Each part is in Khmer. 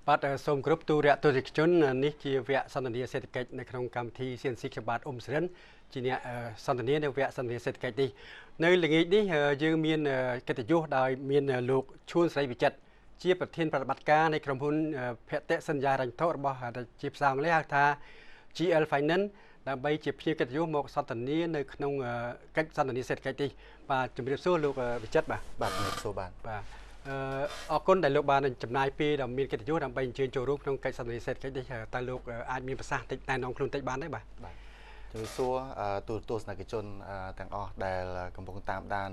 បាទសូមគោរពទូរទស្សនិកជននេះជាវគ្គសន្ទនាសេដ្ឋកិច្ចនៅក្នុងកម្មវិធី CNC ខ្ញុំបាទអ៊ុំសិរិនជាអ្នកសន្ទនានៅវគ្គសន្ទនាសេដ្ឋកិច្ចនេះនៅល្ងាចនេះយើងមានកិត្តិយសដោយមានលោកឈួនស្រីវិចិត្រជាប្រធានប្រតិបត្តិការនៃក្រុមហ៊ុនភតិសន្យារញ្ញថុរបស់ជាភាសាអង់គ្លេសហៅថា GL Finance ដើម្បីជាភ្ញៀវកិត្តិយសមកសន្ទនានៅក្នុងកិច្ចសន្ទនាសេដ្ឋកិច្ចនេះបាទជំរាបសួរលោកវិចិត្របាទជំរាបសួរបាទអរគុណដែលលោកបានចំណាយពេលដ៏មានកិត្តិយសដើម្បីអញ្ជើញចូលរួមក្នុងកិច្ចសន្ទនាសេដ្ឋកិច្ចនេះតើលោកអាចមានប្រសាសន៍តិចតែនងខ្លួនតិចបានទេបាទជំរាបសួរទូរទស្សនិកជនទាំងអស់ដែលកំពុងតាមដាន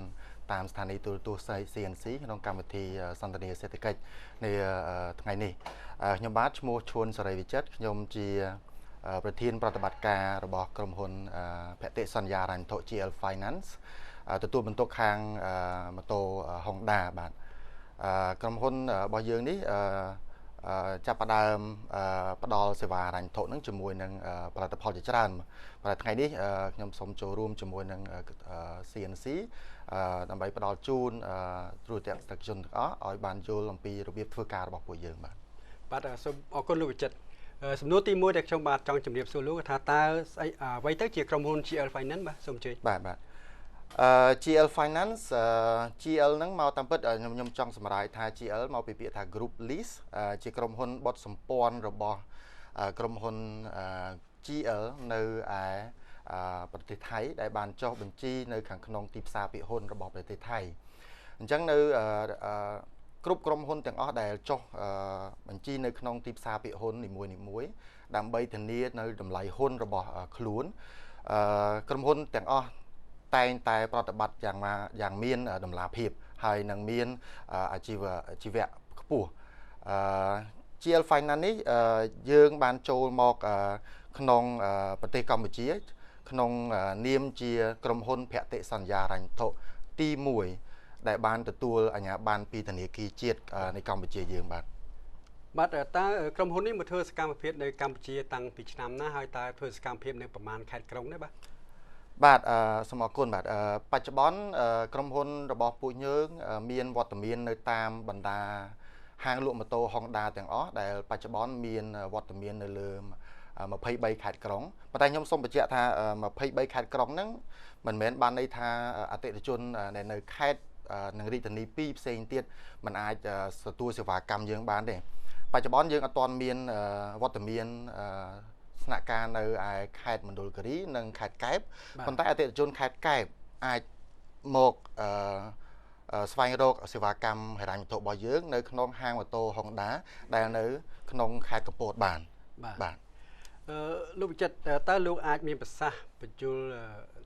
តាមស្ថានីយ៍ទូរទស្សន៍ CNC ក្នុងកម្មវិធីសន្ទនាសេដ្ឋកិច្ចនៅថ្ងៃនេះខ្ញុំបាទឈ្មោះឈួនសេរីវិចិត្រខ្ញុំជាប្រធានប្រតិបត្តិការរបស់ក្រុមហ៊ុនភតិសន្យារញ្ញថុ GL Finance ទទួលបន្ទុកខាងម៉ូតូ Honda បាទក្រុមហ៊ុនរបស់យើងនេះចាប់ផ្ដើមផ្ដល់សេវាហិរញ្ញវត្ថុនឹងជាមួយនឹងផលិតផលជាច្រើនតែថ្ងៃនេះខ្ញុំសូមចូលរួមជាមួយនឹង CNC ដើម្បីផ្ដល់ជូនទូរទស្សនិកជនទាំងអស់ឲ្យបានយល់អំពីរបៀបធ្វើការរបស់ពួកយើងបាទសូមអរគុណលោកវិចិត្រសំណួរទី1ដែលខ្ញុំបាទចង់ជម្រាបសួរលោកថាតើស្អីអ្វីទៅជាក្រុមហ៊ុន GL Finance បាទសូមអញ្ជើញបាទGL Finance GL ហ្នឹងមកតាមពិតខ្ញុំចង់សម្រាយថា GL មកពីពាក្យថា Group Lease ជាក្រុមហ៊ុនបត់សម្ព័ន្ធរបស់ក្រុមហ៊ុន GL នៅឯប្រទេសថៃដែលបានចុះបញ្ជីនៅខាងក្នុងទីផ្សារភាគហ៊ុនរបស់ប្រទេសថៃអញ្ចឹងនៅគ្រប់ក្រុមហ៊ុនទាំងអស់ដែលចុះបញ្ជីនៅក្នុងទីផ្សារភាគហ៊ុននីមួយៗដើម្បីធានានៅតម្លៃហ៊ុនរបស់ខ្លួនក្រុមហ៊ុនទាំងអស់តែងតែប្រតិបត្តិយ៉ាងមានតម្លាភាពហើយនឹងមានអាជីវៈខ្ពស់GL Finance នេះយើងបានចូលមកក្នុងប្រទេសកម្ពុជាក្នុងនាមជាក្រុមហ៊ុនភតិសន្យារញ្ញថុទី1ដែលបានទទួលអាជ្ញាប័ណ្ណពីធនាគារជាតិនៃកម្ពុជាយើងបាទតើក្រុមហ៊ុននេះមកធ្វើសកម្មភាពនៅកម្ពុជាតាំងពីឆ្នាំណាហើយតើធ្វើសកម្មភាពនៅប្រមាណខេត្តក្រុងទេបាទសូមអរគុណបាទបច្ចុប្បន្នក្រុមហ៊ុនរបស់ពួកយើងមានវត្តមាននៅតាមបណ្ដាហាងលក់ម៉ូតូ Honda ទាំងអស់ដែលបច្ចុប្បន្នមានវត្តមាននៅលើ23ខេត្តក្រុងប៉ុន្តែខ្ញុំសូមបញ្ជាក់ថា23ខេត្តក្រុងហ្នឹងមិនមែនបានន័យថាអតិថិជននៅខេត្តនិងរាជធានី2ផ្សេងទៀតមិនអាចទទួលសេវាកម្មយើងបានទេបច្ចុប្បន្នយើងអត់ទាន់មានវត្តមានស្នាក់ការនៅឯខេត្តមណ្ឌលគិរីនិងខេត្តកែបប៉ុន្តែអតិថិជនខេត្តកែបអាចមកស្វែងរកសេវាកម្មហិរញ្ញវត្ថុរបស់យើងនៅក្នុងហាងម៉ូតូ Honda ដែលនៅក្នុងខេត្តកំពតបានបាទលោកវិចិត្រតើលោកអាចមានប្រសាសន៍បញ្ជូល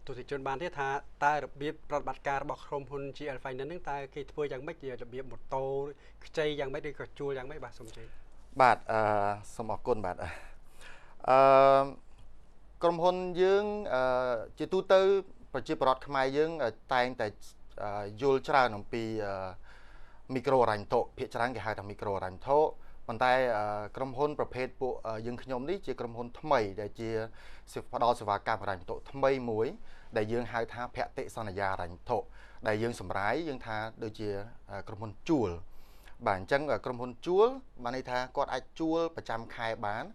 ទស្សនិកជនបានទេថាតើរបៀបប្រតិបត្តិការរបស់ក្រុមហ៊ុន GL Finance ហ្នឹងតើគេធ្វើយ៉ាងម៉េចជារបៀបម៉ូតូខ្ចីយ៉ាងម៉េចឬក៏ជួលយ៉ាងម៉េចបាទសូមជឿបាទសូមអរគុណបាទក្រុមហ៊ុនយើងជាទូទៅប្រជាពលរដ្ឋខ្មែរយើងតែងតែយល់ច្រើនអំពីមីក្រូហិរញ្ញវត្ថុភាគច្រើនគេហៅថាមីក្រូហិរញ្ញវត្ថុប៉ុន្តែក្រុមហ៊ុនប្រភេទពួកយើងខ្ញុំនេះជាក្រុមហ៊ុនថ្មីដែលជាផ្ដល់សេវាកម្មហិរញ្ញវត្ថុថ្មីមួយដែលយើងហៅថាភតិសន្យាហិរញ្ញវត្ថុដែលយើងសម្រាយយើងថាដូចជាក្រុមហ៊ុនជួលបាទអញ្ចឹងក្រុមហ៊ុនជួលបានន័យថាគាត់អាចជួលប្រចាំខែបាន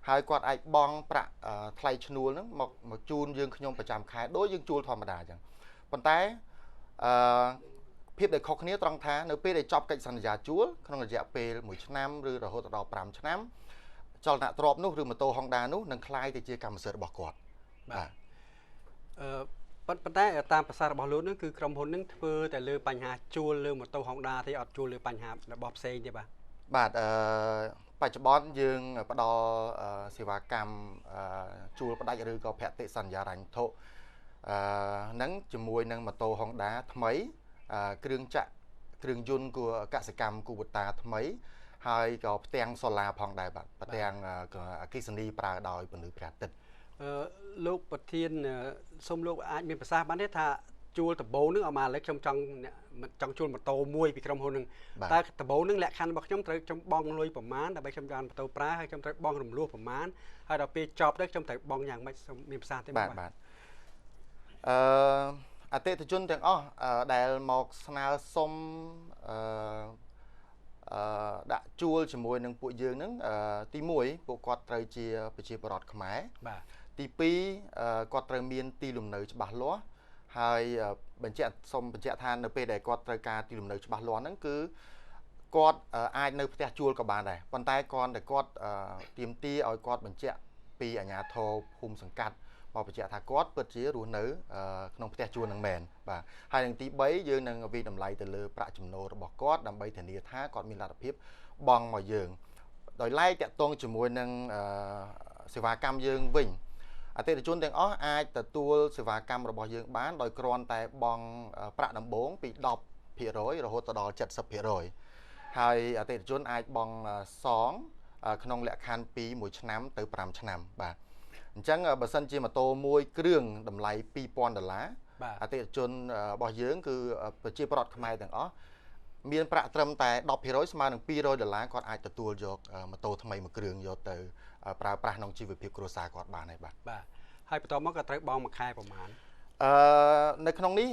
ហើយគាត់អាចបង់ប្រាក់ថ្លៃឈ្នួលហ្នឹងមកជូនយើងខ្ញុំប្រចាំខែដូចយើងជួលធម្មតាអញ្ចឹងប៉ុន្តែភាពដែលខុសគ្នាត្រង់ថានៅពេលដែលចប់កិច្ចសន្យាជួលក្នុងរយៈពេល1ឆ្នាំឬរហូតដល់5ឆ្នាំចលនាទ្រព្យនោះឬម៉ូតូ Honda នោះនឹងក្លាយទៅជាកម្មសិទ្ធិរបស់គាត់បាទប៉ុន្តែតាមប្រសាសន៍របស់លោកនឹងគឺក្រុមហ៊ុននឹងធ្វើតែលើបញ្ហាជួលលើម៉ូតូ Honda ទេអត់ជួលលើបញ្ហារបស់ផ្សេងទេបាទបច្ចុប្បន្នយើងផ្ដល់សេវាកម្មជួលផ្ដាច់ឬក៏ភតិសន្យាហិរញ្ញវត្ថុនឹងជាមួយនឹងម៉ូតូ Honda ថ្មីគ្រឿងចក្រគ្រឿងយន្តគួរកសិកម្មគូបតាថ្មីហើយក៏ផ្ទាំងសូឡាផងដែរបាទផ្ទាំងអគ្គិសនីប្រើដោយពន្លឺព្រះអាទិត្យលោកប្រធានសូមលោកអាចមានប្រសាសន៍បានទេថាជួលដំបូងនឹងអមឥឡូវខ្ញុំចង់ជួលម៉ូតូមួយពីក្រុមហ៊ុននឹងតើដំបូងនឹងលក្ខខណ្ឌរបស់ខ្ញុំត្រូវខ្ញុំបង់លុយប្រមាណដើម្បីខ្ញុំបានម៉ូតូប្រើហើយខ្ញុំត្រូវបង់រំលោះប្រមាណហើយដល់ពេលចប់ទៅខ្ញុំត្រូវបង់យ៉ាងម៉េចសូមមានប្រសាសន៍ទេបាទអតិថិជនទាំងអស់ដែលមកស្នើសុំដាក់ ជួលជាមួយនឹងពួកយើងហ្នឹងទី1ពួកគាត់ត្រូវជាប្រជាពលរដ្ឋខ្មែរបាទទី2គាត់ត្រូវមានទីលំនៅច្បាស់លាស់ហើយសូមបញ្ជាក់ថានៅពេលដែលគាត់ត្រូវការទីលំនៅច្បាស់លាស់ហ្នឹងគឺគាត់អាចនៅផ្ទះជួលក៏បានដែរប៉ុន្តែគាត់ទាមទារឲ្យគាត់បញ្ជាក់ពីអាជ្ញាធរភូមិសង្កាត់មកបញ្ជាក់ថាគាត់ពិតជារស់នៅក្នុងផ្ទះជួលនឹងមែនបាទហើយនឹងទី3យើងនឹងវិតម្លៃទៅលើប្រាក់ចំណូលរបស់គាត់ដើម្បីធានាថាគាត់មានលទ្ធភាពបង់មកយើងដោយឡែកតាក់ទងជាមួយនឹងសេវាកម្មយើងវិញអតិថិជនទាំងអស់អាចទទួលសេវាកម្មរបស់យើងបានដោយគ្រាន់តែបង់ប្រាក់ដំបូងពី10%រហូតដល់70%ហើយអតិថិជនអាចបង់សងក្នុងលក្ខខណ្ឌពី1ឆ្នាំទៅ5ឆ្នាំបាទអញ្ចឹងបើសិនជាម៉ូតូមួយគ្រឿងតម្លៃ$2,000អតិថិជនរបស់យើងគឺប្រជាពលរដ្ឋខ្មែរទាំងអស់មានប្រាក់ត្រឹមតែ10%ស្មើនឹង$200គាត់អាចទទួលយកម៉ូតូថ្មីមួយគ្រឿងយកទៅប្រើប្រាស់ក្នុងជីវភាពគ្រួសារគាត់បានហើយបាទហើយបន្តមកក៏ត្រូវបង់មួយខែប្រហែលនៅក្នុងនេះ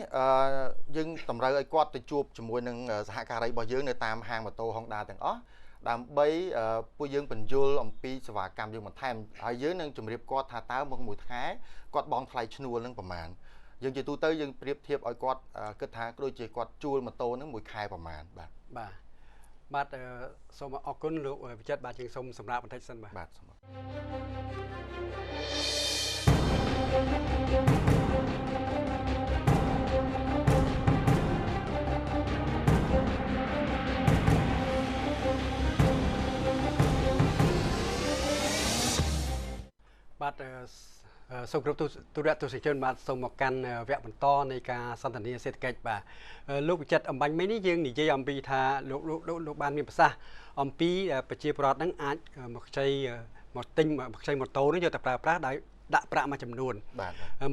យើងតម្រូវឲ្យគាត់ទៅជួបជាមួយនឹងសហការីរបស់យើងនៅតាមហាងម៉ូតូ Honda ទាំងអស់ដើម្បីពួកយើងបញ្យល់អំពីសេវាកម្មយើងបន្ថែមហើយយើងនឹងជម្រាបគាត់ថាតើមកមួយខែគាត់បង់ថ្លៃឈ្នួលនឹងប្រមាណយើងជាទូទៅយើងប្រៀបធៀបឲ្យគាត់គិតថាដូចជាគាត់ជួលម៉ូតូនឹងមួយខែប្រមាណបាទសូមអរគុណលោកវិចិត្របាទជាងសូមសម្រាប់បន្តិចសិនបាទសូមបាទសូមគោរពទូរទស្សនិកជនបាទសូមមកកាន់វគ្គបន្តនៃការសន្ទនាសេដ្ឋកិច្ចបាទលោកវិចិត្រអំបញ្ញមិញនេះយើងនិយាយអំពីថាលោកបានមានប្រសាសន៍អំពីប្រជាពលរដ្ឋហ្នឹងអាចមកខ្ចីមកទិញមកខ្ចីម៉ូតូនេះយកទៅប្រើប្រាស់ដោយដាក់ប្រាក់មួយចំនួន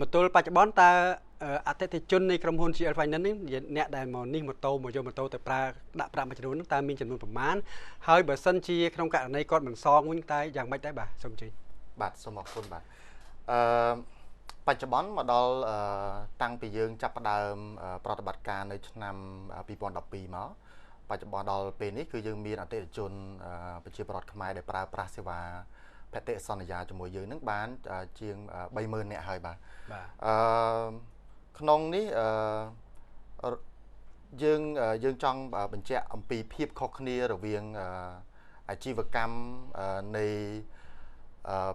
មកទល់បច្ចុប្បន្នតើអតិថិជននៃក្រុមហ៊ុន GL Finance នេះអ្នកដែលមកនេះម៉ូតូមកយកម៉ូតូទៅប្រើដាក់ប្រាក់មួយចំនួនតើមានចំនួនប្រមាណហើយបើសិនជាក្នុងករណីគាត់មិនសងវិញតើយ៉ាងម៉េចដែរបាទសូមជឿបាទសូមអរគុណបាទបច្ចុប្បន្នមកដល់តាំងពីយើងចាប់ផ្ដើមប្រតិបត្តិការនៅឆ្នាំ2012មកបច្ចុប្បន្នដល់ពេលនេះគឺយើងមានអតិថិជនប្រជាពលរដ្ឋខ្មែរដែលប្រើប្រាស់សេវាបតិសន្យាជាមួយយើងនឹងបានជាង30,000នាក់ហើយបាទក្នុងនេះយើងចង់បញ្ជាក់អំពីភាពខុសគ្នារវាងអាជីវកម្មនៃ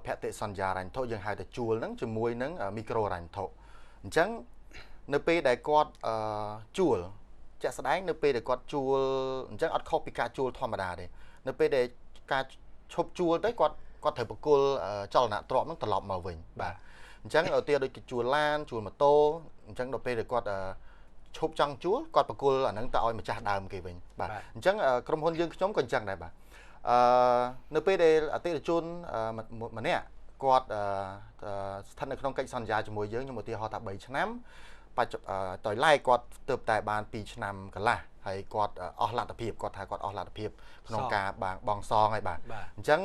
ភតិសន្យារញ្ញធុយើងហៅថាជួលហ្នឹងជាមួយនឹងមីក្រូរញ្ញធុអញ្ចឹងនៅពេលដែលគាត់ជួលជាក់ស្ដែងនៅពេលដែលគាត់ជួលអញ្ចឹងអត់ខុសពីការជួលធម្មតាទេនៅពេលដែលការឈប់ជួលទៅគាត់ត្រូវបកគលចលនាទ្រព្យហ្នឹងត្រឡប់មកវិញបាទអញ្ចឹងឧទាហរណ៍ដូចជួលឡានជួលម៉ូតូអញ្ចឹងដល់ពេលដែលគាត់ឈប់ចង់ជួលគាត់បកគលអាហ្នឹងទៅឲ្យម្ចាស់ដើមគេវិញបាទអញ្ចឹងក្រុមហ៊ុនយើងខ្ញុំក៏អញ្ចឹងដែរបាទនៅពេលដែលអតិថិជនម្នាក់គាត់ស្ថិតនៅក្នុងកិច្ចសន្យាជាមួយយើងខ្ញុំឧទាហរណ៍ថា3ឆ្នាំតើឡែកគាត់ទើបតែបាន2ឆ្នាំកន្លះហើយគាត់អស់លទ្ធភាពគាត់ថាគាត់អស់លទ្ធភាពក្នុងការបង់សងហើយបាទអញ្ចឹង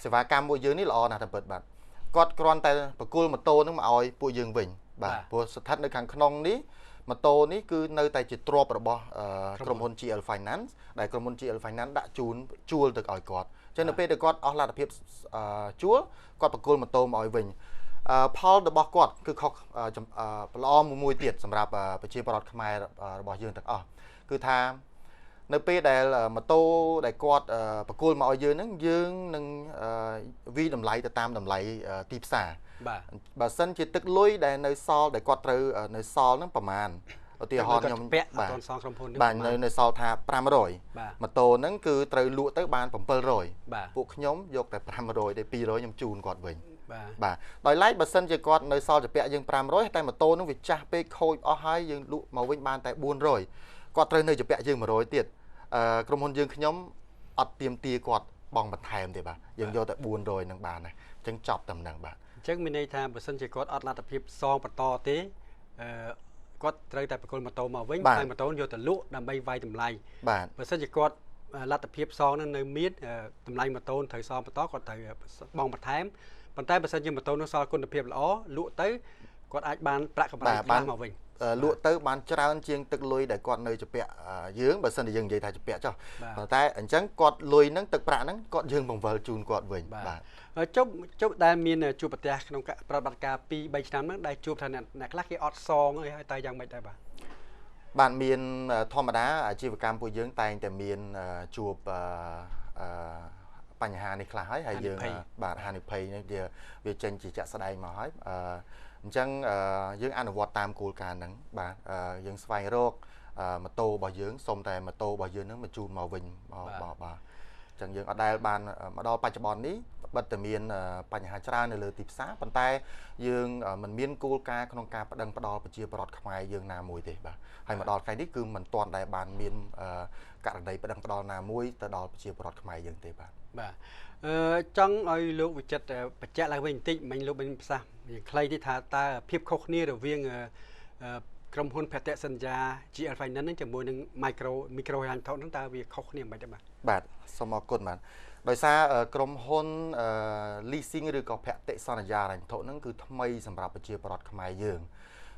សេវាកម្មមួយយើងនេះល្អណាស់តែពិតបាទគាត់គ្រាន់តែបកគលម៉ូតូនឹងមកឲ្យពួកយើងវិញបាទព្រោះស្ថិតនៅខាងក្នុងនេះម៉ូតូនេះគឺនៅតែជាទ្រព្យរបស់ក្រុមហ៊ុន GL Finance ដែលក្រុមហ៊ុន GL Finance ដាក់ជួលទៅឲ្យគាត់អញ្ចឹងនៅពេលដែលគាត់អស់លទ្ធភាពជួលគាត់បកគលម៉ូតូមកឲ្យវិញផលរបស់គាត់គឺខុសល្អមួយទៀតសម្រាប់ប្រជាពលរដ្ឋខ្មែររបស់យើងទាំងអស់គឺថានៅពេលដែលម៉ូតូដែលគាត់បកគលមកឲ្យយើងហ្នឹងយើងនឹងវិតម្លៃទៅតាមតម្លៃទីផ្សារបាទបើសិនជាទឹកលុយដែលនៅសល់ដែលគាត់ត្រូវនៅសល់ហ្នឹងប្រហែលឧទាហរណ៍ខ្ញុំបាទសងក្រុមហ៊ុនបាទនៅសល់ថា500ម៉ូតូហ្នឹងគឺត្រូវលក់ទៅបាន700ពួកខ្ញុំយកតែ500តែ200ខ្ញុំជូនគាត់វិញបាទដោយឡែកបើសិនជាគាត់នៅសល់ចាពាក់យើង500តែម៉ូតូហ្នឹងវាចាស់ពេកខូចអស់ហើយយើងលក់មកវិញបានតែ400គាត់ត្រូវនៅចាពាក់យើង100ទៀតក្រុមហ៊ុនយើងខ្ញុំអត់ទៀមទាគាត់បង់បន្ថែមទេបាទយើងយកតែ400នឹងបានហើយអញ្ចឹងចប់តែម្ដងបាទអញ្ចឹងមានន័យថាបើសិនជាគាត់អត់លទ្ធភាពសងបន្តទេគាត់ត្រូវតែបកគលម៉ូតូមកវិញហើយម៉ូតូយកទៅលក់ដើម្បីវាយតម្លៃបាទបើសិនជាគាត់លទ្ធភាពសងនឹងនៅមានតម្លៃម៉ូតូត្រូវសងបន្តគាត់ត្រូវបង់បន្ថែមប៉ុន្តែបើសិនជាម៉ូតូនោះសល់គុណភាពល្អលក់ទៅគាត់អាចបានប្រាក់កម្រៃខ្លះមកវិញ លក់ទៅបានច្រើនជាងទឹកលុយដែលគាត់នៅជាពាក់យើងបើសិនជាយើងនិយាយថាជាពាក់ចុះប៉ុន្តែអញ្ចឹងគាត់លុយហ្នឹងទឹកប្រាក់ហ្នឹងគាត់យើងបង្វិលជូនគាត់វិញបាទជប់ដែលមានជួបប្រទះក្នុងប្រតិបត្តិការ2 3ឆ្នាំហ្នឹងដែលជួបថាអ្នកខ្លះគេអត់សងហើយតែយ៉ាងម៉េចដែរបាទមានធម្មតាអាជីវកម្មពួកយើងតែងតែមានជួបបញ្ហានេះខ្លះហើយយើងបាទហានិភ័យនេះវាចេញជាចាក់ស្ដែងមកហើយអញ្ចឹងយើងអនុវត្តតាមគោលការណ៍ហ្នឹងបាទយើងស្វែងរកម៉ូតូរបស់យើងសុំតែម៉ូតូរបស់យើងហ្នឹងមកជូនមកវិញបាទអញ្ចឹងយើងអត់ដែលបានមកដល់បច្ចុប្បន្ននេះបិទតែមានបញ្ហាច្រើននៅលើទីផ្សារប៉ុន្តែយើងមិនមានគោលការណ៍ក្នុងការប្តឹងផ្តល់ប្រជាពលរដ្ឋខ្មែរយើងណាមួយទេបាទហើយមកដល់ថ្ងៃនេះគឺមិនទាន់ដែលបានមានករណីប្តឹងផ្តល់ណាមួយទៅដល់ប្រជាពលរដ្ឋខ្មែរយើងទេបាទចង់ឲ្យលោកវិចិត្របញ្ជាក់ឡើងវិញបន្តិចមិញលោកមានប្រសាសន៍យ៉ាងខ្លីនេះថាតើភាពខុសគ្នារវាងក្រុមហ៊ុនភតិសន្យា GL Finance នឹងជាមួយនឹង Micro ហិរញ្ញវត្ថុហ្នឹងតើវាខុសគ្នាមិនដែរបាទសូមអរគុណបាទដោយសារក្រុមហ៊ុន leasing ឬក៏ភតិសន្យាហិរញ្ញវត្ថុហ្នឹងគឺថ្មីសម្រាប់ប្រជាពលរដ្ឋខ្មែរយើង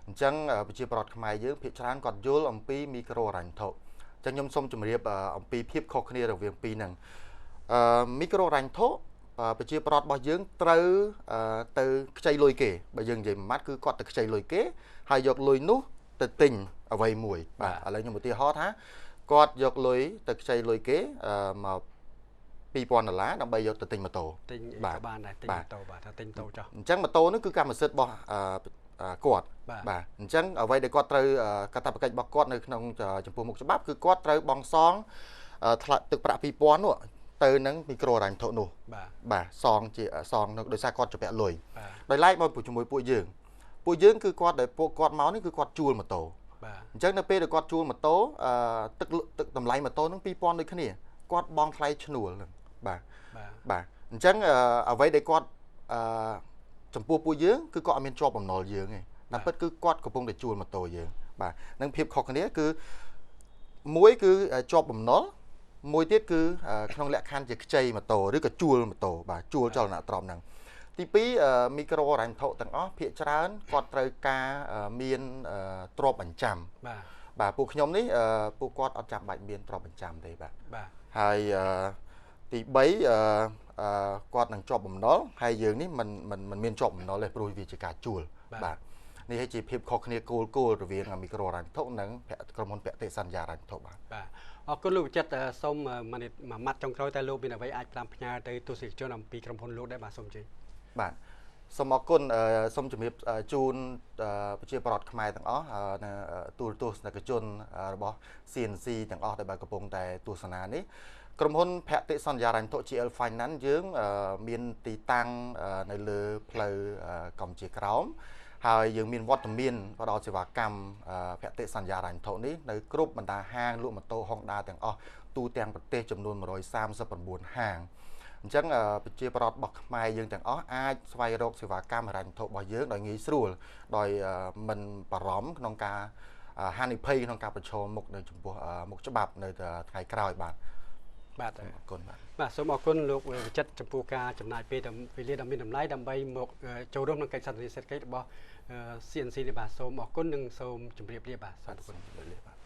អញ្ចឹងប្រជាពលរដ្ឋខ្មែរយើងភាគច្រើនគាត់យល់អំពី Micro ហិរញ្ញវត្ថុអញ្ចឹងខ្ញុំសូមជម្រាបអំពីភាពខុសគ្នារវាងពីរហ្នឹងMicro ហិរញ្ញវត្ថុប្រជាពលរដ្ឋរបស់យើងត្រូវទៅខ្ចីលុយគេបើយើងនិយាយមួយម៉ាត់គឺគាត់ទៅខ្ចីលុយគេហើយយកលុយនោះទៅទិញអ្វីមួយបាទឥឡូវខ្ញុំឧទាហរណ៍ថាគាត់យកលុយទៅខ្ចីលុយគេមក$2000ដើម្បីយកទៅទិញម៉ូតូទិញបានដែរទិញម៉ូតូបាទថាទិញម៉ូតូចុះអញ្ចឹងម៉ូតូនេះគឺកម្មសិទ្ធិរបស់គាត់បាទអញ្ចឹងអ្វីដែលគាត់ត្រូវកាតព្វកិច្ចរបស់គាត់នៅក្នុងចំពោះមុខច្បាប់គឺគាត់ត្រូវបង់សងថ្លៃទឹកប្រាក់$2000នោះទៅនឹងមីក្រូហិរញ្ញវត្ថុនោះបាទសងដោយសារគាត់ជាពាក់លុយដោយឡែកមកជាមួយពួកយើងគឺគាត់ដែលពួកគាត់មកនេះគឺគាត់ជួលម៉ូតូអញ្ចឹងនៅពេលដែលគាត់ជួលម៉ូតូទឹកតម្លៃម៉ូតូនឹង$2000ដូចគ្នាគាត់បង់ថ្លៃឈ្នួលហ្នឹងបាទអញ្ចឹងអ្វីដែលគាត់ចំពោះពួកយើងគឺគាត់អត់មានជាប់បំណុលយើងទេតាមពិតគឺគាត់កំពុងតែជួលម៉ូតូយើងបាទនឹងភាពខុសគ្នាគឺមួយគឺជាប់បំណុលមួយទៀតគឺក្នុងលក្ខខណ្ឌជាខ្ចីម៉ូតូឬក៏ជួលម៉ូតូបាទជួលចលនាទ្រព្យហ្នឹងទី2មីក្រូហិរញ្ញវត្ថុទាំងអស់ភាគច្រើនគាត់ត្រូវការមានទ្រព្យបញ្ចាំបាទពួកខ្ញុំនេះពួកគាត់អត់ចាំបាច់មានទ្រព្យបញ្ចាំទេបាទហើយទី3គាត់នឹងជាប់បំណុលហើយយើងនេះមិនមានជាប់បំណុលទេព្រោះវាជាការជួលបាទនេះហើយជាភាពខុសគ្នាគោលរវាងមីក្រូហិរញ្ញវត្ថុនិងក្រុមហ៊ុនភតិសន្យាហិរញ្ញវត្ថុបាទអរគុណលោកវិចិត្រសូមមួយម៉ាត់ចុងក្រោយតើលោកមានអ្វីអាចផ្ញើទៅទស្សនិកជនអំពីក្រុមហ៊ុនលោកដែរបាទសូមជឿបាទសូមអរគុណសូមជម្រាបជូនប្រជាពលរដ្ឋខ្មែរទាំងអស់ទូរទស្សនិកជនរបស់ CNC ទាំងអស់ដែលបានកំពុងតែទស្សនានេះក្រុមហ៊ុនភតិសន្យាហិរញ្ញវត្ថុ GL Finance យើងមានទីតាំងនៅលើផ្លូវកម្ពុជាក្រោមហើយយើងមានវត្តមានផ្ដល់សេវាកម្មភតិសន្យាហិរញ្ញវត្ថុនេះនៅគ្រប់បណ្ដាហាងលក់ម៉ូតូ Honda ទាំងអស់ទូទាំងប្រទេសចំនួន139ហាងអញ្ចឹងប្រជាពលរដ្ឋរបស់ខ្មែរយើងទាំងអស់អាចស្វែងរកសេវាកម្មហិរញ្ញវត្ថុរបស់យើងដោយងាយស្រួលដោយមិនបារម្ភក្នុងការហានិភ័យក្នុងការប្រឈមមុខនៅចំពោះមុខច្បាប់នៅថ្ងៃក្រោយបាទអរគុណបាទសូមអរគុណលោកវិចិត្រចំពោះការចំណាយពេលវេលាដ៏មានតម្លៃដើម្បីមកចូលរួមក្នុងកិច្ចសន្ទនាសេដ្ឋកិច្ចរបស់ CNC នេះបាទសូមអរគុណនិងសូមជម្រាបលាបាទសូមអរគុណជម្រាបលាបាទ